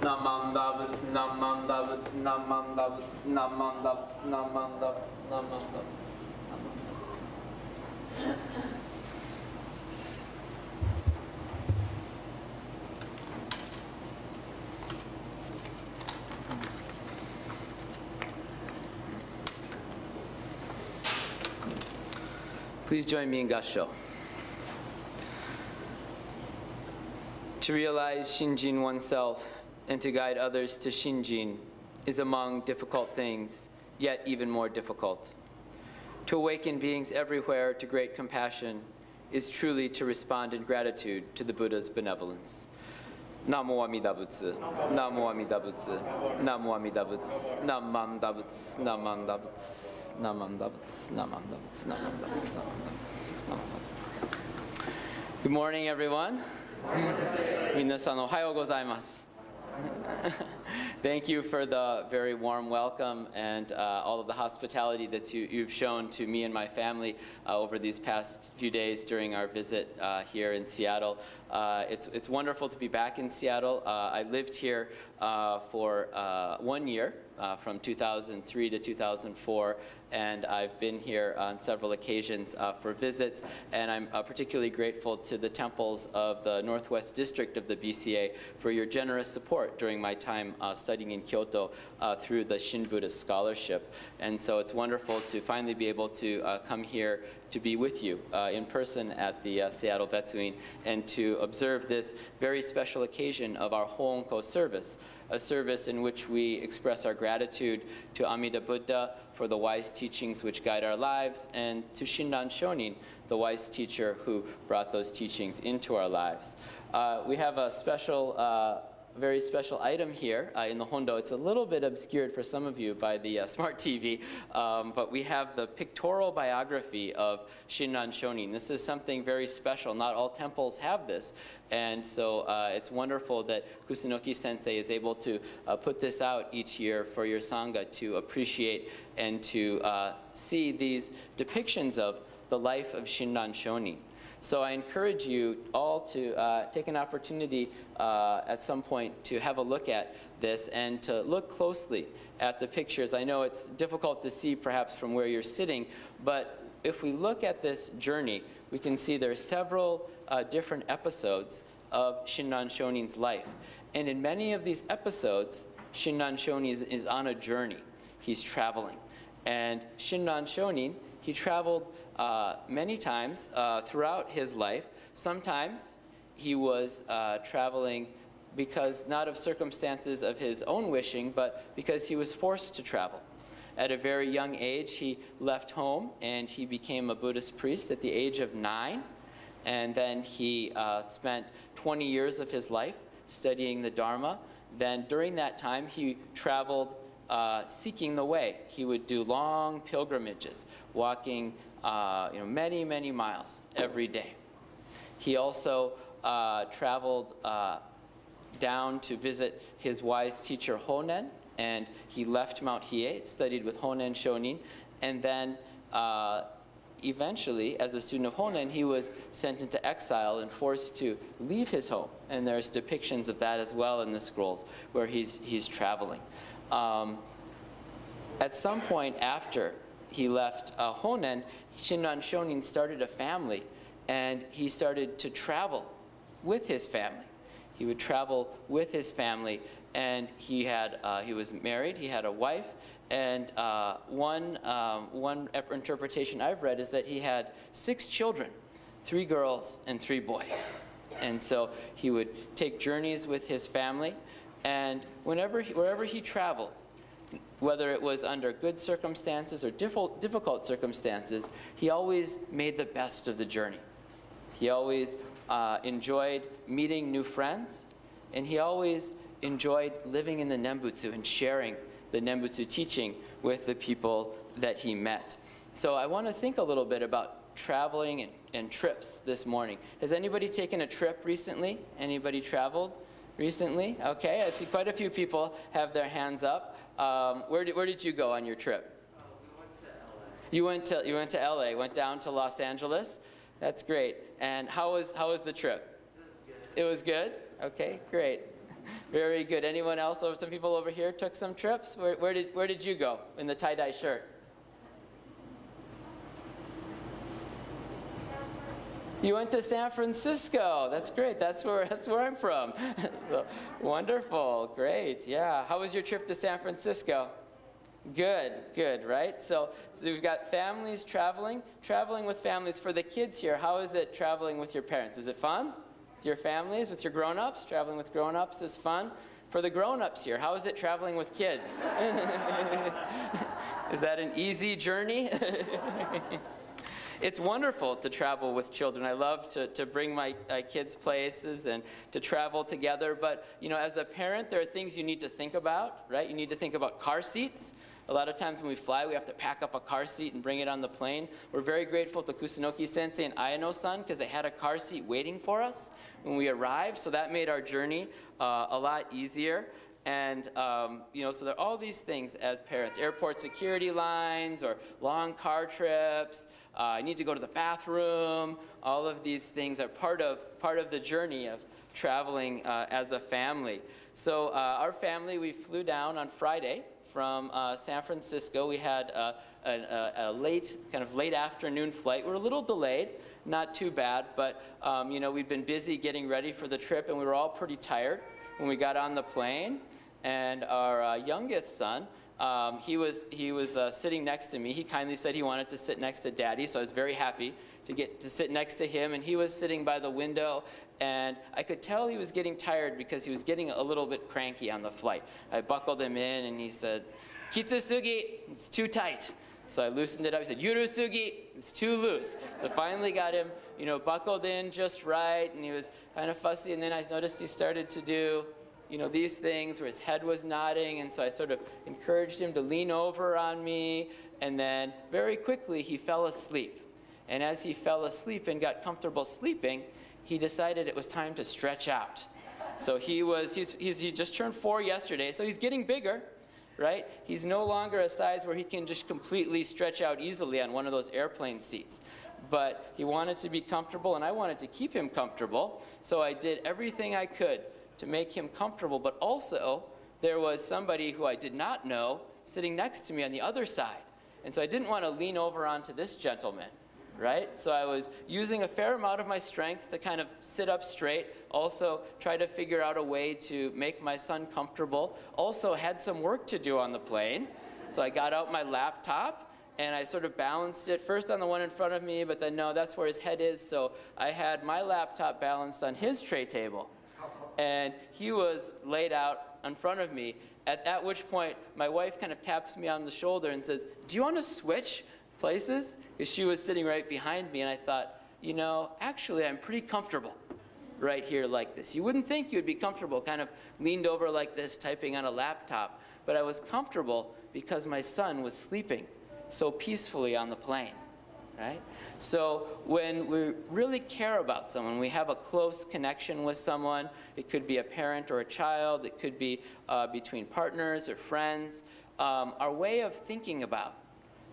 Namandavats, namandavats, namandavats, namandavats, namandavats, namandavats, namandavats. Please join me in Gassho. To realize Shinjin oneself and to guide others to Shinjin is among difficult things, yet even more difficult. To awaken beings everywhere to great compassion is truly to respond in gratitude to the Buddha's benevolence. Namo Amida Butsu, Namo Amida Butsu, Namo Amida Butsu, Namam Dabutsu, Namam Dabutsu, Namam Dabutsu, Namam Dabutsu, Namam Dabutsu, Namam Dabutsu, Namam Dabutsu. Good morning, everyone. Minasan ohayou gozaimasu. Thank you for the very warm welcome and all of the hospitality that you've shown to me and my family over these past few days during our visit here in Seattle. It's wonderful to be back in Seattle. I lived here for 1 year, from 2003 to 2004, and I've been here on several occasions for visits, and I'm particularly grateful to the temples of the Northwest District of the BCA for your generous support during my time studying in Kyoto through the Shin Buddhist Scholarship. And so it's wonderful to finally be able to come here to be with you in person at the Seattle Betsuin and to observe this very special occasion of our Hoonko service, a service in which we express our gratitude to Amida Buddha for the wise teachings which guide our lives, and to Shinran Shonin, the wise teacher who brought those teachings into our lives. We have a special very special item here in the Hondo. It's a little bit obscured for some of you by the smart TV, but we have the pictorial biography of Shinran Shonin. This is something very special. Not all temples have this, and so it's wonderful that Kusunoki Sensei is able to put this out each year for your Sangha to appreciate and to see these depictions of the life of Shinran Shonin. So I encourage you all to take an opportunity at some point to have a look at this and to look closely at the pictures. I know it's difficult to see perhaps from where you're sitting, but if we look at this journey, we can see there are several different episodes of Shinran Shonin's life. And in many of these episodes, Shinran Shonin is on a journey. He's traveling. And Shinran Shonin, he traveled many times throughout his life. Sometimes he was traveling because not of circumstances of his own wishing, but because he was forced to travel. At a very young age, he left home and he became a Buddhist priest at the age of 9. And then he spent 20 years of his life studying the Dharma. Then during that time, he traveled seeking the way. He would do long pilgrimages, walking many, many miles every day. He also traveled down to visit his wise teacher Honen, and he left Mount Hiei, studied with Honen Shonin, and then eventually, as a student of Honen, he was sent into exile and forced to leave his home. And there's depictions of that as well in the scrolls, where he's traveling. At some point after he left Honen, Shinran Shonin started a family, and he started to travel with his family. He would travel with his family, and he was married, he had a wife, and one interpretation I've read is that he had 6 children, 3 girls and 3 boys. And so he would take journeys with his family, and wherever he traveled, whether it was under good circumstances or difficult circumstances, he always made the best of the journey. He always enjoyed meeting new friends, and he always enjoyed living in the Nembutsu and sharing the Nembutsu teaching with the people that he met. So I want to think a little bit about traveling and trips this morning. Has anybody taken a trip recently? Anybody traveled recently? Okay, I see quite a few people have their hands up. Where did you go on your trip? We went to LA. You went to LA, went down to Los Angeles. That's great. And how was the trip? It was good. It was good? Okay, great. Very good. Anyone else? Some people over here took some trips. Where did you go in the tie-dye shirt? You went to San Francisco. That's great. That's where I'm from. So, wonderful. Great. Yeah. How was your trip to San Francisco? Good, good, right? So we've got families traveling with families. For the kids here, how is it traveling with your parents? Is it fun? With your families, with your grown-ups? Traveling with grown-ups is fun. For the grown-ups here, how is it traveling with kids? Is that an easy journey? It's wonderful to travel with children. I love to bring my kids places and to travel together. But, you know, as a parent, there are things you need to think about, right? You need to think about car seats. A lot of times when we fly, we have to pack up a car seat and bring it on the plane. We're very grateful to Kusunoki Sensei and Ayano-san because they had a car seat waiting for us when we arrived. So that made our journey a lot easier. And, you know, so there are all these things as parents. Airport security lines or long car trips. I need to go to the bathroom. All of these things are part of the journey of traveling as a family. So our family, we flew down on Friday from San Francisco. We had a late afternoon flight. We're a little delayed, not too bad, but you know, we'd been busy getting ready for the trip, and we were all pretty tired when we got on the plane. And our youngest son, he was sitting next to me. He kindly said he wanted to sit next to Daddy, so I was very happy to get to sit next to him. And he was sitting by the window, and I could tell he was getting tired because he was getting a little bit cranky on the flight. I buckled him in, and he said, "Kitsusugi, it's too tight." So I loosened it up. He said, "Yurusugi, it's too loose." So finally got him, you know, buckled in just right, and he was kind of fussy. And then I noticed he started to do, you know, these things where his head was nodding, and so I sort of encouraged him to lean over on me, and then very quickly he fell asleep. And as he fell asleep and got comfortable sleeping, he decided it was time to stretch out. So he just turned 4 yesterday, so he's getting bigger, right? He's no longer a size where he can just completely stretch out easily on one of those airplane seats. But he wanted to be comfortable, and I wanted to keep him comfortable, so I did everything I could to make him comfortable. But also, there was somebody who I did not know sitting next to me on the other side. And so I didn't want to lean over onto this gentleman, right? So I was using a fair amount of my strength to kind of sit up straight, also try to figure out a way to make my son comfortable. Also had some work to do on the plane. So I got out my laptop, and I sort of balanced it first on the one in front of me, but then no, that's where his head is. So I had my laptop balanced on his tray table. And he was laid out in front of me, at which point my wife kind of taps me on the shoulder and says, "Do you want to switch places?" Because she was sitting right behind me, and I thought, you know, actually I'm pretty comfortable right here like this. You wouldn't think you'd be comfortable kind of leaned over like this typing on a laptop, but I was comfortable because my son was sleeping so peacefully on the plane. Right? So when we really care about someone, we have a close connection with someone, it could be a parent or a child, it could be between partners or friends, our way of thinking about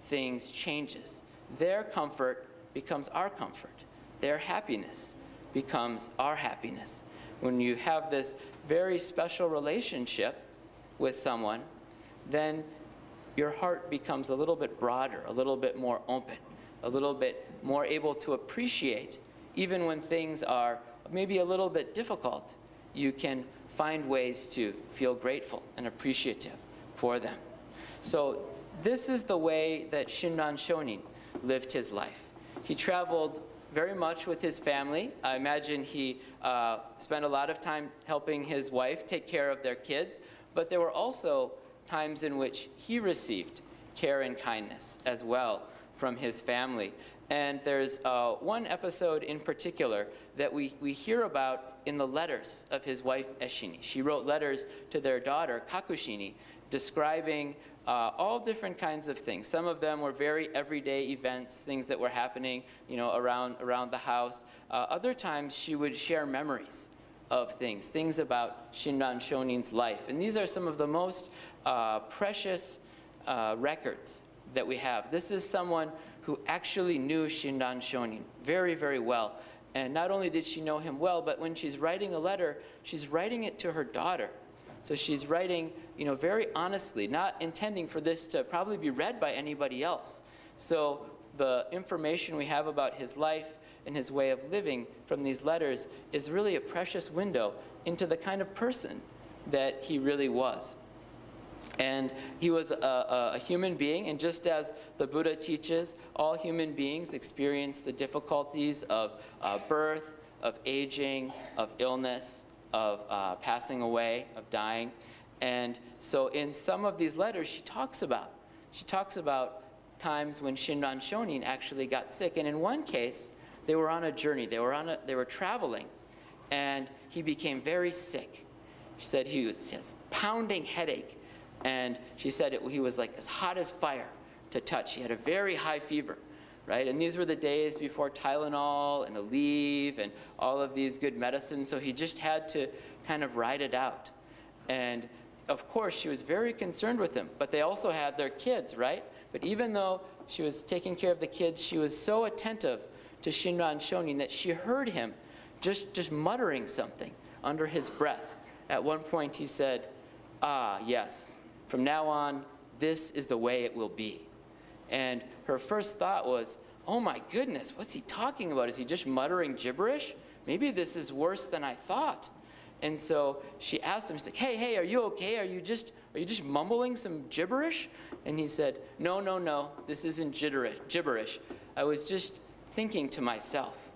things changes. Their comfort becomes our comfort. Their happiness becomes our happiness. When you have this very special relationship with someone, then your heart becomes a little bit broader, a little bit more open, a little bit more able to appreciate. Even when things are maybe a little bit difficult, you can find ways to feel grateful and appreciative for them. So this is the way that Shinran Shonin lived his life. He traveled very much with his family. I imagine he spent a lot of time helping his wife take care of their kids, but there were also times in which he received care and kindness as well from his family. And there's one episode in particular that we hear about in the letters of his wife Eshini. She wrote letters to their daughter Kakushini describing all different kinds of things. Some of them were very everyday events, things that were happening, you know, around the house. Other times she would share memories of things about Shinran Shonin's life. And these are some of the most precious records that we have. This is someone who actually knew Shinran Shonin very, very well. And not only did she know him well, but when she's writing a letter, she's writing it to her daughter. So she's writing, very honestly, not intending for this to probably be read by anybody else. So the information we have about his life and his way of living from these letters is really a precious window into the kind of person that he really was. And he was a human being, and just as the Buddha teaches, all human beings experience the difficulties of birth, of aging, of illness, of passing away, of dying. And so in some of these letters she talks about times when Shinran Shonin actually got sick. And in one case, they were on a journey, they were traveling, and he became very sick. She said he was just pounding headache. And she said he was like as hot as fire to touch. He had a very high fever, right? And these were the days before Tylenol and Aleve and all of these good medicines, so he just had to kind of ride it out. And of course, she was very concerned with him, but they also had their kids, right? But even though she was taking care of the kids, she was so attentive to Shinran Shonin that she heard him just muttering something under his breath. At one point he said, "Ah, yes. From now on, this is the way it will be." And her first thought was, oh my goodness, what's he talking about? Is he just muttering gibberish? Maybe this is worse than I thought. And so she asked him, she's like, hey, are you okay? Are you just mumbling some gibberish? And he said, no, this isn't gibberish. I was just thinking to myself.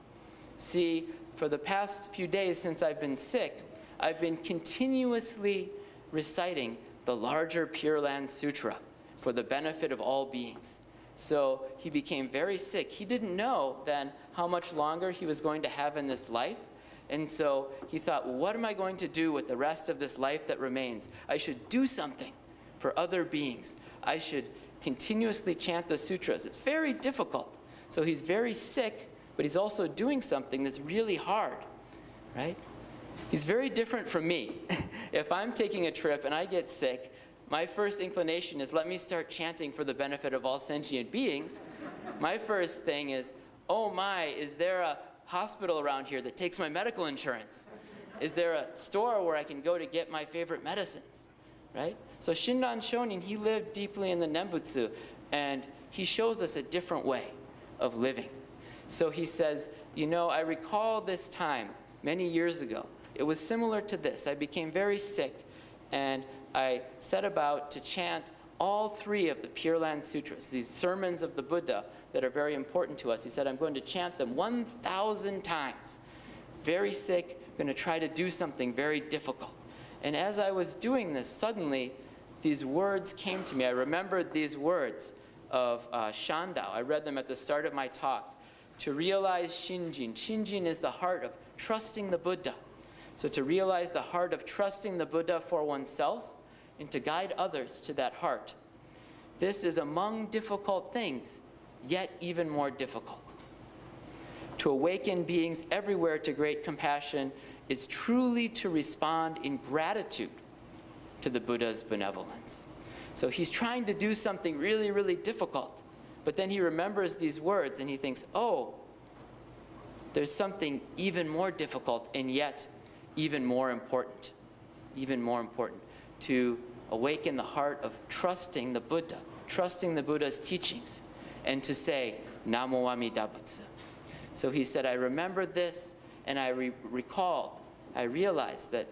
See, for the past few days since I've been sick, I've been continuously reciting the larger Pure Land Sutra for the benefit of all beings. So he became very sick. He didn't know then how much longer he was going to have in this life. And so he thought, well, what am I going to do with the rest of this life that remains? I should do something for other beings. I should continuously chant the sutras. It's very difficult. So he's very sick, but he's also doing something that's really hard, right? He's very different from me. If I'm taking a trip and I get sick, my first inclination is, let me start chanting for the benefit of all sentient beings. My first thing is, oh my, is there a hospital around here that takes my medical insurance? Is there a store where I can go to get my favorite medicines, right? So Shinran Shonin, he lived deeply in the Nembutsu, and he shows us a different way of living. So he says, I recall this time many years ago. It was similar to this. I became very sick, and I set about to chant all 3 of the Pure Land Sutras, these sermons of the Buddha that are very important to us. He said, I'm going to chant them 1,000 times. Very sick, going to try to do something very difficult. And as I was doing this, suddenly these words came to me. I remembered these words of Shandao. I read them at the start of my talk. To realize Shinjin. Shinjin is the heart of trusting the Buddha. So to realize the heart of trusting the Buddha for oneself and to guide others to that heart. This is among difficult things, yet even more difficult. To awaken beings everywhere to great compassion is truly to respond in gratitude to the Buddha's benevolence. So he's trying to do something really, really difficult, but then he remembers these words and he thinks, oh, there's something even more difficult and yet even more important, to awaken the heart of trusting the Buddha, trusting the Buddha's teachings, and to say, Namo Amida Butsu. So he said, I remembered this, and I I realized that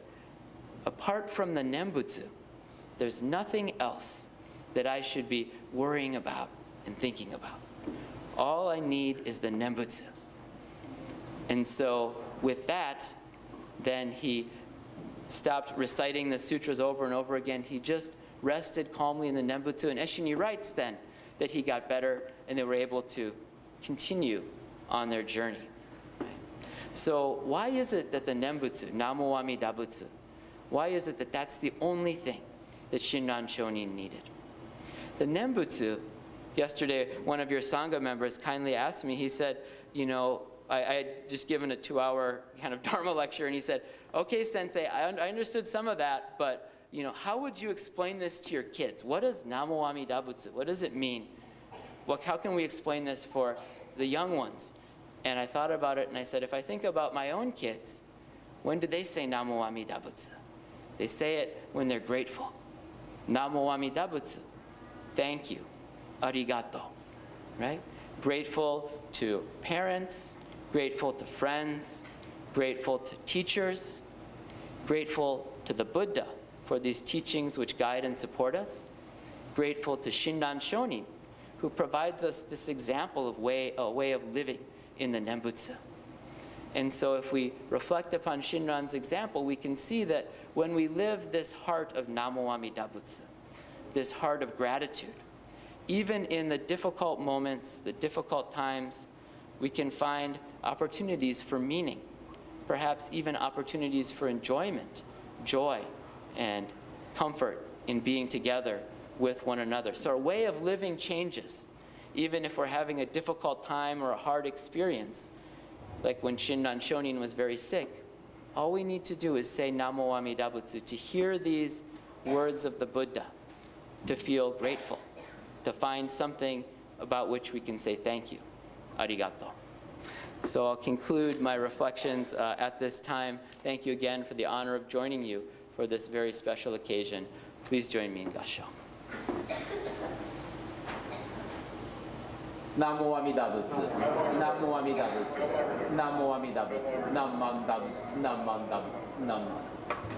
apart from the Nembutsu, there's nothing else that I should be worrying about and thinking about. All I need is the Nembutsu. And so with that, then he stopped reciting the sutras over and over again. He just rested calmly in the Nembutsu. And Eshini writes then that he got better and they were able to continue on their journey. Right? So why is it that the Nembutsu, Namo Amida Butsu, why is it that that's the only thing that Shinran Shonin needed? The Nembutsu, yesterday one of your Sangha members kindly asked me, he said, I had just given a 2-hour kind of Dharma lecture, and he said, okay, Sensei, I understood some of that, but how would you explain this to your kids? What is Namo Amida Butsu? What does it mean? How can we explain this for the young ones? And I thought about it and I said, if I think about my own kids, when do they say Namo Amida Butsu? They say it when they're grateful. Namo Amida Butsu. Thank you. Arigato. Right? Grateful to parents, grateful to friends, grateful to teachers, grateful to the Buddha for these teachings which guide and support us, grateful to Shinran Shonin, who provides us this example of a way of living in the Nembutsu. And so if we reflect upon Shinran's example, we can see that when we live this heart of Namo Amida Butsu, this heart of gratitude, even in the difficult moments, the difficult times, we can find opportunities for meaning, perhaps even opportunities for enjoyment, joy, and comfort in being together with one another. So our way of living changes, even if we're having a difficult time or a hard experience. Like when Shinran Shonin was very sick, all we need to do is say Namo Amida Butsu, to hear these words of the Buddha, to feel grateful, to find something about which we can say thank you. Arigato. So I'll conclude my reflections at this time. Thank you again for the honor of joining you for this very special occasion. Please join me in Gassho. Namo Amida Butsu. Namo Amida Butsu. Namo Amida Butsu. Namman Dabutsu. Namman Dabutsu. Namman Dabutsu.